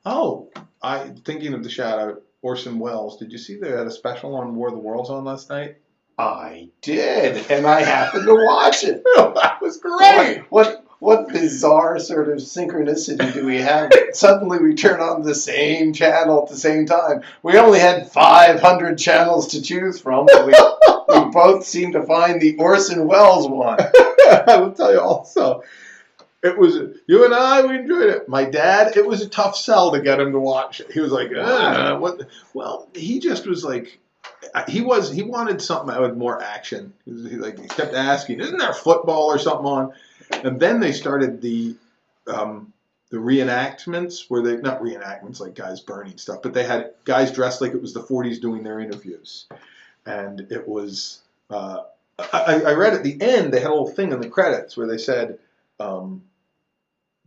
Oh, thinking of the shout out, Orson Welles. Did you see they had a special on War of the Worlds on last night? I did, and I happened to watch it. That was great. What bizarre sort of synchronicity do we have? Suddenly we turn on the same channel at the same time. We only had 500 channels to choose from. We both seem to find the Orson Welles one. I will tell you also, it was, you and I, we enjoyed it. My dad, it was a tough sell to get him to watch it. He was like, what? Well, he just was like, he wanted something with more action. He kept asking, isn't there football or something on? And then they started the reenactments, where they, not reenactments like guys burning stuff, but they had guys dressed like it was the 40s doing their interviews. And it was, I read at the end, they had a little thing in the credits where they said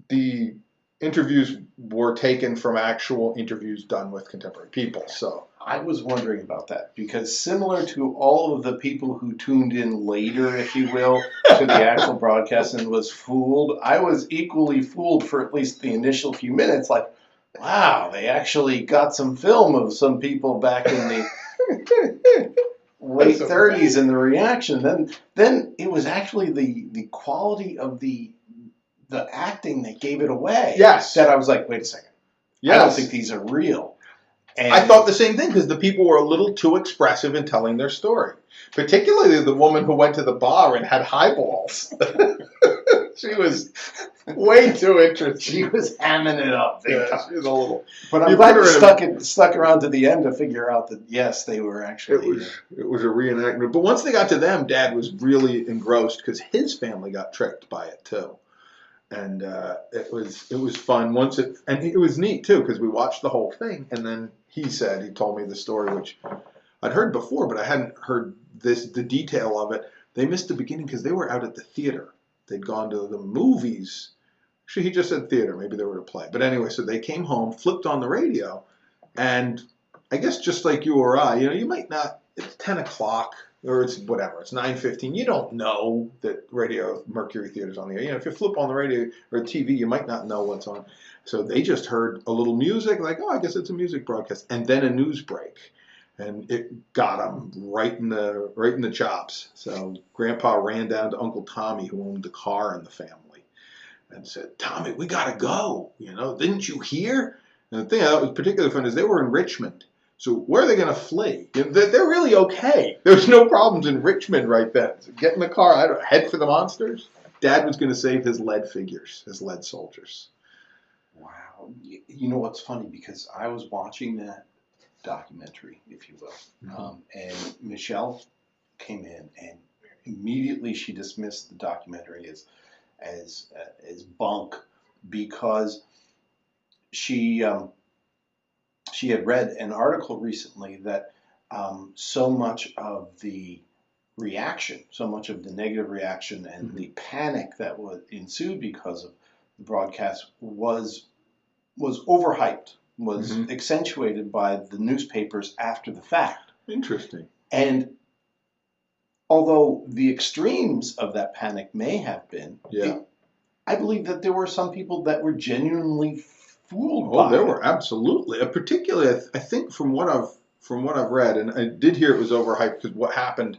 the interviews were taken from actual interviews done with contemporary people. So I was wondering about that, because similar to all of the people who tuned in later, if you will, to the actual broadcast and was fooled, I was equally fooled for at least the initial few minutes. Like, wow, they actually got some film of some people back in the late 30s in the reaction. Then it was actually the quality of the acting that gave it away. Yes. That I was like, wait a second. Yes. I don't think these are real. And I thought the same thing, because the people were a little too expressive in telling their story. Particularly the woman who went to the bar and had highballs. She was way too interested. She was hamming it up. She was a little. But I'm glad you stuck around to the end to figure out that, yes, they were actually. It was a reenactment. But once they got to them, Dad was really engrossed, because his family got tricked by it too. And it was fun. And it was neat too, because we watched the whole thing, and then he told me the story, which I'd heard before, but I hadn't heard the detail of it. They missed the beginning because they were out at the theater. They'd gone to the movies. Actually, he just said theater. Maybe they were to play. But anyway, so they came home, flipped on the radio, and I guess just like you or I, you might not. It's 10 o'clock. Or it's whatever, it's 9:15. You don't know that Radio Mercury Theater's on the air. If you flip on the radio or TV, you might not know what's on. So they just heard a little music, like, oh, I guess it's a music broadcast, and then a news break, and it got them right in the chops. So Grandpa ran down to Uncle Tommy, who owned the car in the family, and said, "Tommy, we gotta go. Didn't you hear?" And the thing I thought was particularly fun is they were in Richmond. So where are they going to flee? They're really okay. There's no problems in Richmond right then. So get in the car, head for the monsters. Dad was going to save his lead figures, his lead soldiers. Wow. You know what's funny? Because I was watching that documentary, if you will, and Michelle came in, and immediately she dismissed the documentary as bunk, because she had read an article recently that so much of the reaction, so much of the negative reaction and the panic that ensued because of the broadcast was overhyped, was accentuated by the newspapers after the fact. Interesting. And although the extremes of that panic may have been, I believe that there were some people that were genuinely fooled by there were absolutely, particularly I think from what I've read, and I did hear it was overhyped, because what happened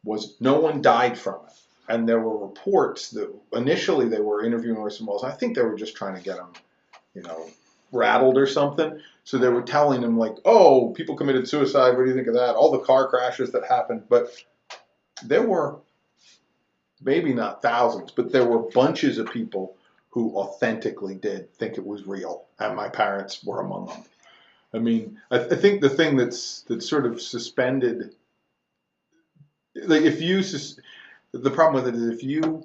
was no one died from it, and there were reports that initially they were interviewing Orson Welles. I think they were just trying to get him, rattled or something. So they were telling him like, "Oh, people committed suicide. What do you think of that? All the car crashes that happened." But there were maybe not thousands, but there were bunches of people who authentically did think it was real, and my parents were among them. I mean, I think the thing that's sort of suspended, like the problem with it is if you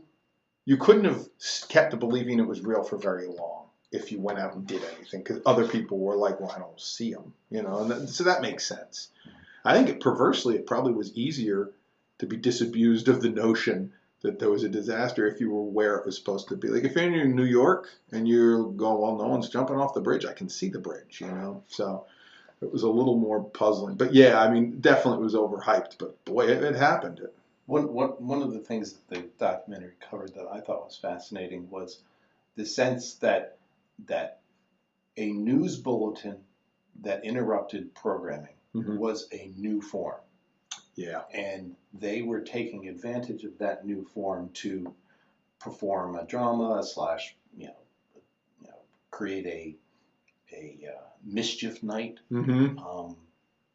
couldn't have kept believing it was real for very long if you went out and did anything, because other people were like, well, I don't see them, and so that makes sense. I think it probably was easier to be disabused of the notion that there was a disaster if you were where it was supposed to be. Like if you're in New York and you're going, well, no one's jumping off the bridge. I can see the bridge, So it was a little more puzzling. But yeah, I mean, definitely it was overhyped. But boy, it happened. One of the things that the documentary covered that I thought was fascinating was the sense that a news bulletin that interrupted programming was a new form. Yeah. And they were taking advantage of that new form to perform a drama slash, create a mischief night,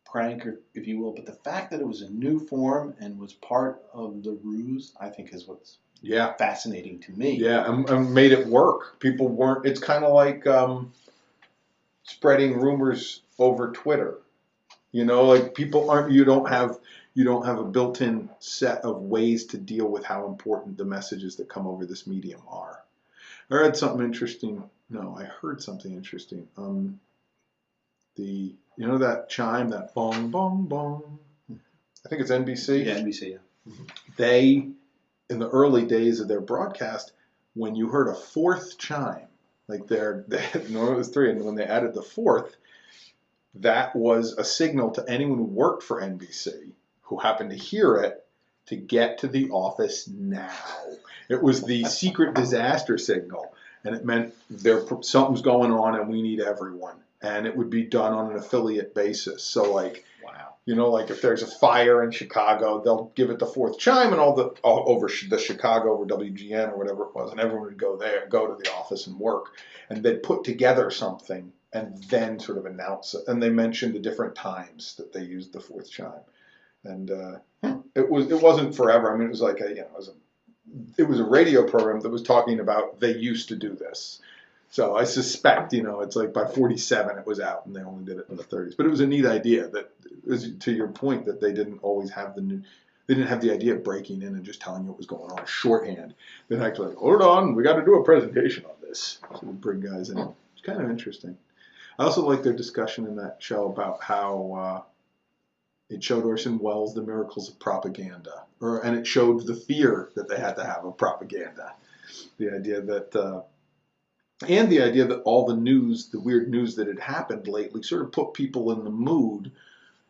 prank, if you will. But the fact that it was a new form and was part of the ruse, I think, is what's fascinating to me. Yeah, and made it work. People weren't. It's kind of like spreading rumors over Twitter. Like people aren't. You don't have a built-in set of ways to deal with how important the messages that come over this medium are. I read something interesting. No, I heard something interesting. That chime, that bong bong bong. I think it's NBC. Yeah, NBC. Yeah. They, in the early days of their broadcast, when you heard a fourth chime, like normally it was three, and when they added the fourth, that was a signal to anyone who worked for NBC who happened to hear it to get to the office now. It was the secret disaster signal, and it meant something's going on and we need everyone. And it would be done on an affiliate basis. So like, wow. Like if there's a fire in Chicago, they'll give it the fourth chime, and all over the Chicago or WGN or whatever it was, and everyone would go to the office and work, and they'd put together something and then sort of announce it. And they mentioned the different times that they used the fourth chime, and it wasn't forever. I mean, it was like it was a radio program that was talking about they used to do this. So I suspect, it's like by 47 it was out, and they only did it in the 30s. But it was a neat idea that, to your point, that they didn't always have they didn't have the idea of breaking in and just telling you what was going on shorthand. They'd actually like, hold on, we got to do a presentation on this. So we bring guys in. It's kind of interesting. I also like their discussion in that show about how it showed Orson Welles the miracles of propaganda, and it showed the fear that they had to have of propaganda. The idea that. And the idea that all the news, the weird news that had happened lately, sort of put people in the mood.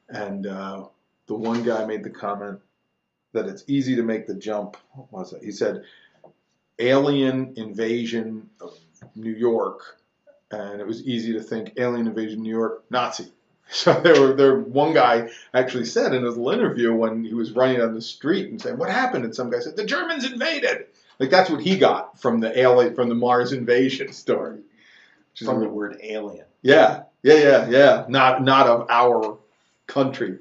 And the one guy made the comment that it's easy to make the jump. What was it? He said, alien invasion of New York. And it was easy to think alien invasion New York, Nazi. So one guy actually said in his little interview when he was running on the street and saying, what happened? And some guy said, the Germans invaded. Like that's what he got from the Mars invasion story. From the word alien. Yeah. Not of our country.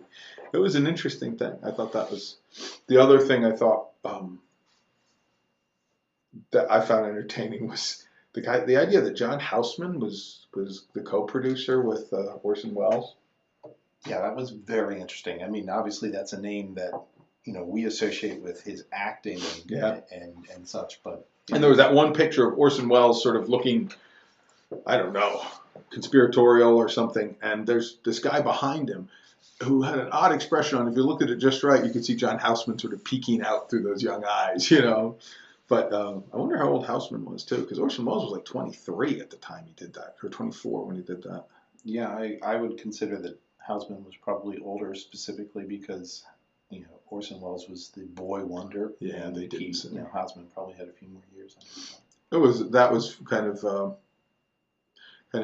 It was an interesting thing. I thought that was the other thing I thought that I found entertaining was the idea that John Houseman was the co-producer with Orson Welles. Yeah, that was very interesting. I mean, obviously that's a name that we associate with his acting and such, but and there was that one picture of Orson Welles sort of looking, I don't know, conspiratorial or something, and there's this guy behind him who had an odd expression on. If you looked at it just right, you could see John Houseman sort of peeking out through those young eyes, But I wonder how old Houseman was too, because Orson Welles was like 23 at the time he did that, or 24 when he did that. Yeah, I would consider that Houseman was probably older, specifically because Orson Welles was the boy wonder. Yeah, they did. Houseman probably had a few more years on him. That was kind of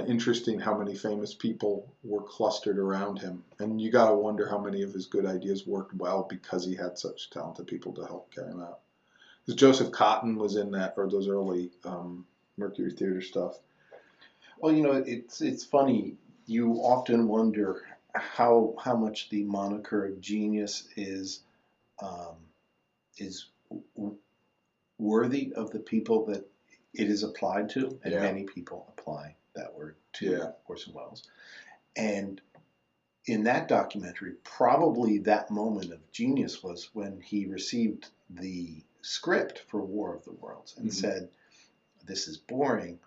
interesting how many famous people were clustered around him, and you got to wonder how many of his good ideas worked well because he had such talented people to help carry him out. Because Joseph Cotten was in that, or those early Mercury Theater stuff. Well, it's funny. You often wonder how much the moniker of genius is worthy of the people that it is applied to, and many people apply that word to Orson Welles. And in that documentary, probably that moment of genius was when he received the script for War of the Worlds and said, this is boring.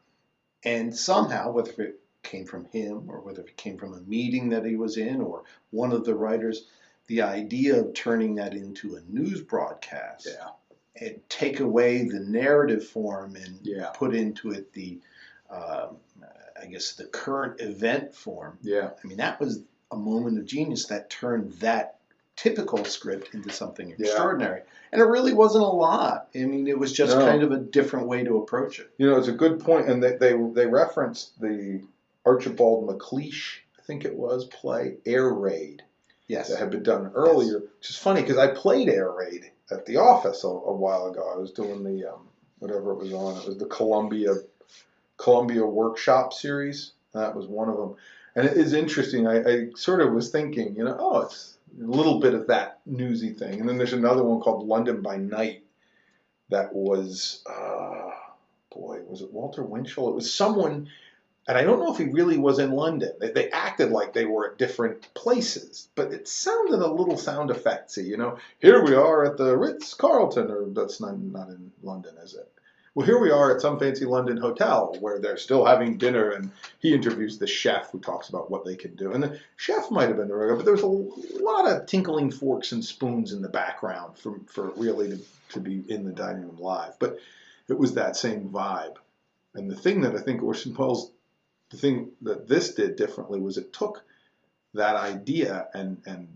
And somehow, whether it came from him or whether it came from a meeting that he was in or one of the writers, the idea of turning that into a news broadcast and take away the narrative form and put into it the, I guess, the current event form. Yeah. I mean, that was a moment of genius that turned that typical script into something extraordinary. And it really wasn't a lot. I mean, it was just kind of a different way to approach it. It's a good point. And they referenced the Archibald MacLeish, I think it was, play Air Raid. Yes. That had been done earlier, which is funny because I played Air Raid at the office a while ago. I was doing the whatever it was on. It was the Columbia Workshop series. That was one of them, and it is interesting. I sort of was thinking, oh, it's a little bit of that newsy thing, and then there's another one called London by Night. That was, was it Walter Winchell? It was someone. And I don't know if he really was in London. They acted like they were at different places, but it sounded a little sound effectsy, Here we are at the Ritz-Carlton, or that's not in London, is it? Well, here we are at some fancy London hotel where they're still having dinner, and he interviews the chef who talks about what they can do. And the chef might have been the regular, but there was a lot of tinkling forks and spoons in the background for really to be in the dining room live. But it was that same vibe. And the thing that I think Orson Welles, the thing that this did differently was it took that idea and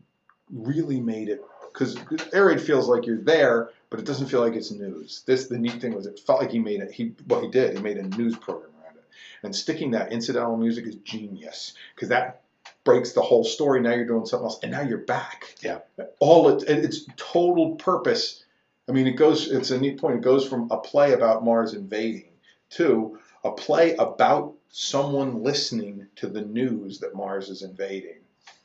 really made it, because Air Raid feels like you're there, but it doesn't feel like it's news. The neat thing was it felt like he made a news program around it. And sticking that incidental music is genius, because that breaks the whole story. Now you're doing something else, and now you're back. Yeah. It's total purpose. I mean, it's a neat point. It goes from a play about Mars invading to a play about someone listening to the news that Mars is invading.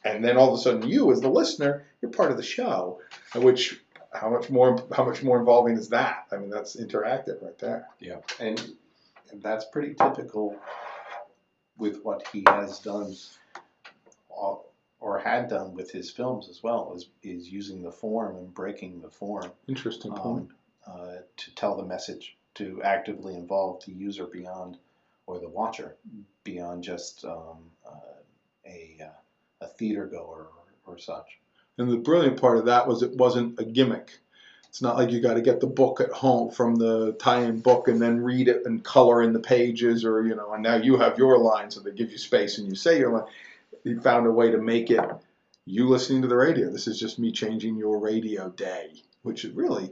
And then all of a sudden you, as the listener, you're part of the show, which how much more involving is that? I mean, that's interactive right there. Yeah. And that's pretty typical with what he has done or had done with his films as well, is using the form and breaking the form. Interesting point. To tell the message, to actively involve the user beyond, or the watcher, beyond just a theater goer or such. And the brilliant part of that was it wasn't a gimmick. It's not like you got to get the book at home from the tie-in book and then read it and color in the pages, or and now you have your line, so they give you space and you say your line. He found a way to make it you listening to the radio. This is just me changing your radio day, which is really.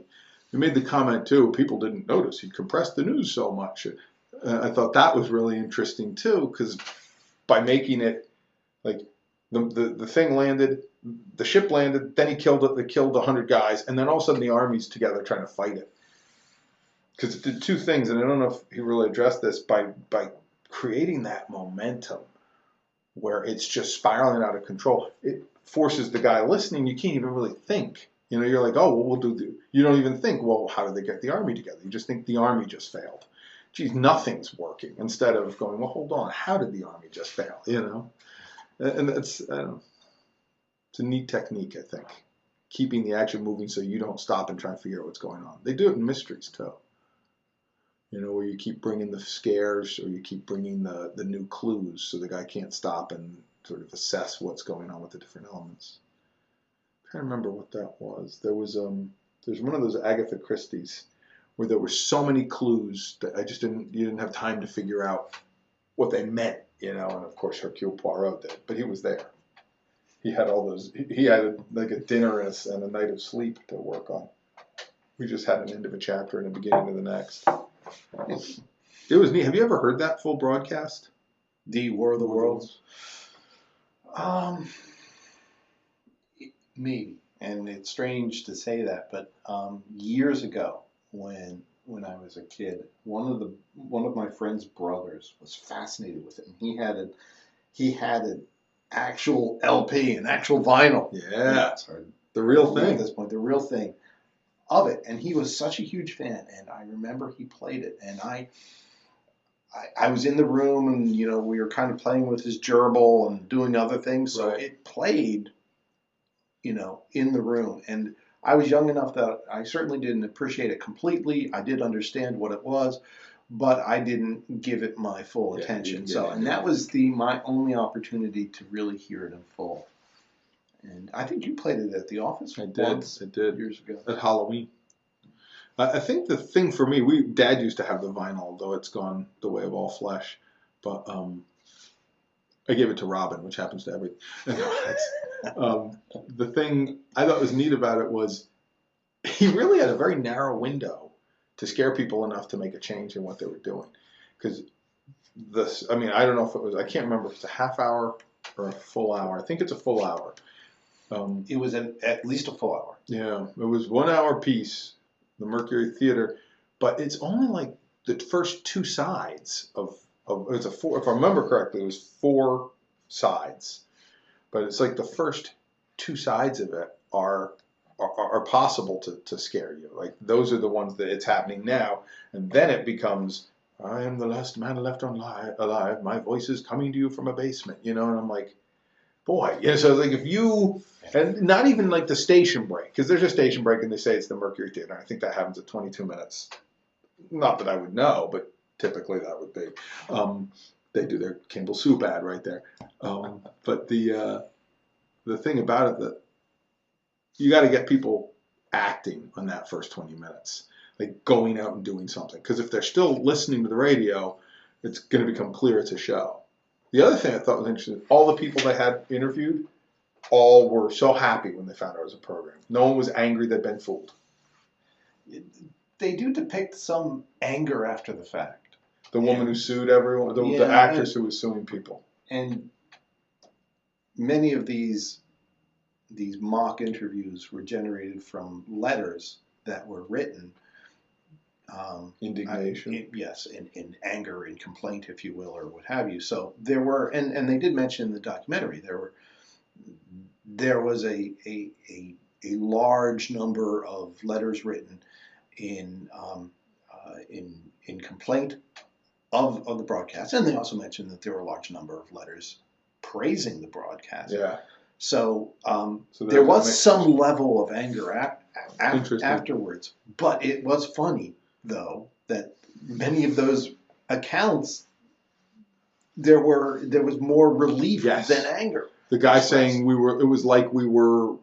We made the comment too. People didn't notice he compressed the news so much. I thought that was really interesting too, because by making it like the thing landed, the ship landed, then he killed it. They killed 100 guys, and then all of a sudden the army's together trying to fight it. Because it did two things, and I don't know if he really addressed this by creating that momentum where it's just spiraling out of control. It forces the guy listening. You can't even really think. You're like, oh, well, we'll do you don't even think, well, how did they get the army together? You just think the army just failed. Geez, nothing's working. Instead of going, well, hold on, how did the army just fail? And it's, I don't know, it's a neat technique, I think. Keeping the action moving so you don't stop and try and figure out what's going on. They do it in mysteries, too. Where you keep bringing the scares, or you keep bringing the new clues so the guy can't stop and sort of assess what's going on with the different elements. I can't remember what that was. There's one of those Agatha Christie's where there were so many clues that you didn't have time to figure out what they meant, and of course Hercule Poirot did, but he was there. He had all those, he had like a dinner and a night of sleep to work on. We just had an end of a chapter and a beginning of the next. It was neat. Have you ever heard that full broadcast? The War of the Worlds? Maybe, and it's strange to say that, but years ago, when I was a kid, one of my friend's brothers was fascinated with it, and he had an actual LP, an actual vinyl. Yeah, the real thing at this point, the real thing of it, and he was such a huge fan, and I remember he played it, and I was in the room, and we were kind of playing with his gerbil and doing other things, so it played. In the room. And I was young enough that I certainly didn't appreciate it completely. I did understand what it was, but I didn't give it my full attention. And that was my only opportunity to really hear it in full. And I think you played it at the office. I did. Years ago. At Halloween. I think the thing for me, Dad used to have the vinyl, though it's gone the way of all flesh. But I gave it to Robin, which happens to every. The thing I thought was neat about it was he really had a very narrow window to scare people enough to make a change in what they were doing. Because this. I mean, I don't know if it was. I can't remember if it's a half hour or a full hour. I think it's a full hour. It was at least a full hour. Yeah, it was 1 hour piece, the Mercury Theater, but it's only like the first two sides of it's a four. If I remember correctly, it was 4 sides, but it's like the first 2 sides of it are possible to scare you. Like those are the ones that it's happening now, and then it becomes, I am the last man left alive. My voice is coming to you from a basement, and I'm like, boy, so like if you, and not even like the station break, because there's a station break and they say it's the Mercury Theater. I think that happens at 22 minutes. Not that I would know, but typically that would be. They do their Campbell soup ad right there. But the thing about it that you got to get people acting on that first 20 minutes, like going out and doing something. Because if they're still listening to the radio, it's going to become clear it's a show. The other thing I thought was interesting, all the people they had interviewed, all were so happy when they found out it was a program. No one was angry they'd been fooled. They do depict some anger after the fact. The woman who sued everyone, the actress who was suing people. And many of these mock interviews were generated from letters that were written. Indignation. In anger, in complaint, if you will, or what have you. So there were, and they did mention in the documentary, there was a large number of letters written in complaint of the broadcast, and they also mentioned that there were a large number of letters praising the broadcast. Yeah. So there was some level of anger afterwards, but it was funny though that many of those accounts there was more relief than anger. The guy saying it was like we were,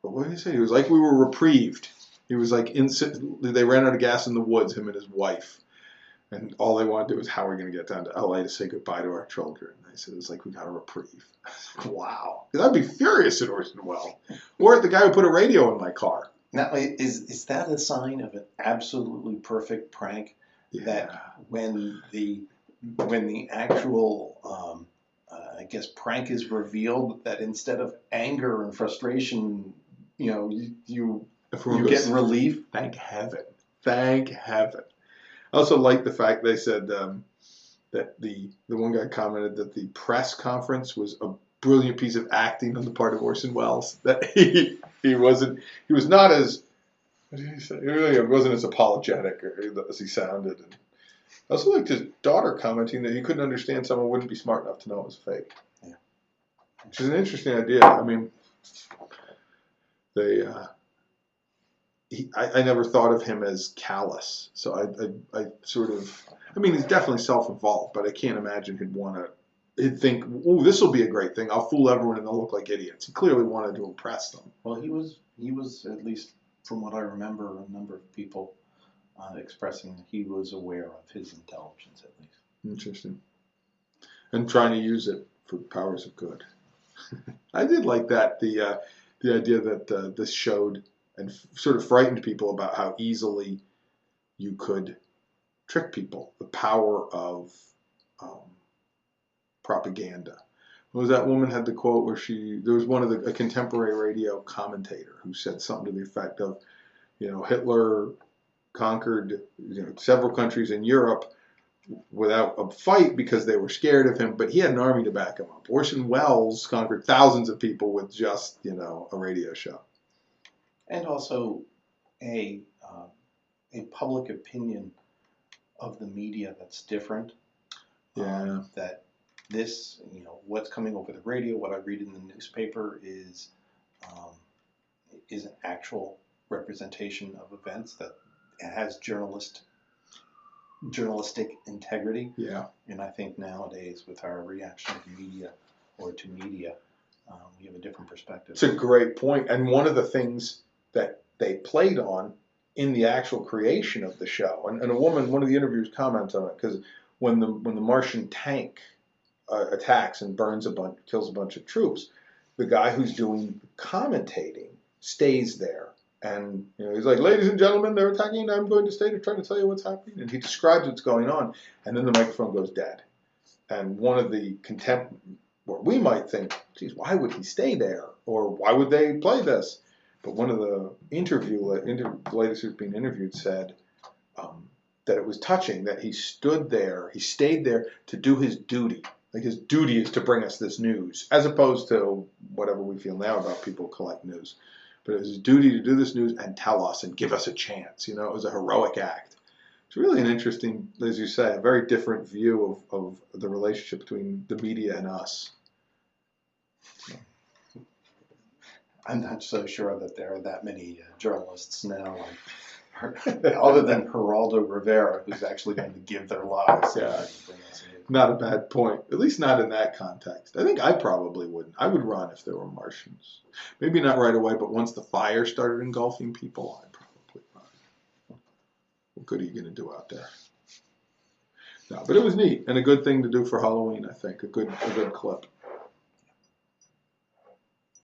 what did he say? It was like we were reprieved. He was like, they ran out of gas in the woods, him and his wife. And all they wanted to do was, how are we going to get down to LA to say goodbye to our children? And they said, it was like, we got a reprieve. Wow. I'd be furious at Orson Welles. Or at the guy who put a radio in my car. Now, is that a sign of an absolutely perfect prank? Yeah. That when the actual, I guess, prank is revealed, that instead of anger and frustration, you get relief? Thank heaven. Thank heaven. I also like the fact they said that the one guy commented that the press conference was a brilliant piece of acting on the part of Orson Welles. That he was not as, what did he say? He really wasn't as apologetic as he sounded. And I also liked his daughter commenting that he couldn't understand someone wouldn't be smart enough to know it was fake. Yeah, which is an interesting idea. I mean, I never thought of him as callous. So I sort of, I mean, he's definitely self-involved, but I can't imagine he'd think, oh, this will be a great thing. I'll fool everyone and they'll look like idiots. He clearly wanted to impress them. Well, he was at least from what I remember, a number of people expressing that he was aware of his intelligence, at least. Interesting. And trying to use it for powers of good. I did like that, the idea that this showed and sort of frightened people about how easily you could trick people. The power of propaganda. What was that woman had the quote where there was a contemporary radio commentator who said something to the effect of, Hitler conquered several countries in Europe without a fight because they were scared of him, but he had an army to back him up. Orson Welles conquered thousands of people with just, a radio show. And also a public opinion of the media that's different. Yeah. That this, what's coming over the radio, what I read in the newspaper is an actual representation of events that has journalistic integrity. Yeah. And I think nowadays with our reaction to media, we have a different perspective. It's a great point. And one of the things that they played on in the actual creation of the show, and a woman, one of the interviewers comments on it, because when the Martian tank attacks and kills a bunch of troops, the guy who's doing commentating stays there. And he's like, ladies and gentlemen, they're attacking, I'm going to stay to try to tell you what's happening. And he describes what's going on, and then the microphone goes dead. And one of the contempt, where we might think, geez, why would he stay there? Or why would they play this? But one of the ladies who's being interviewed said that it was touching that he stayed there to do his duty. Like his duty is to bring us this news, as opposed to whatever we feel now about people who collect news. But it was his duty to do this news and tell us and give us a chance. You know, it was a heroic act. It's really an interesting, as you say, a very different view of the relationship between the media and us. I'm not so sure that there are that many journalists now, other than Geraldo Rivera, who's actually going to give their lives. Yeah. Not a bad point. At least not in that context. I think I probably wouldn't. I would run if there were Martians. Maybe not right away, but once the fire started engulfing people, I'd probably run. What good are you going to do out there? No, but it was neat and a good thing to do for Halloween, I think. A good clip.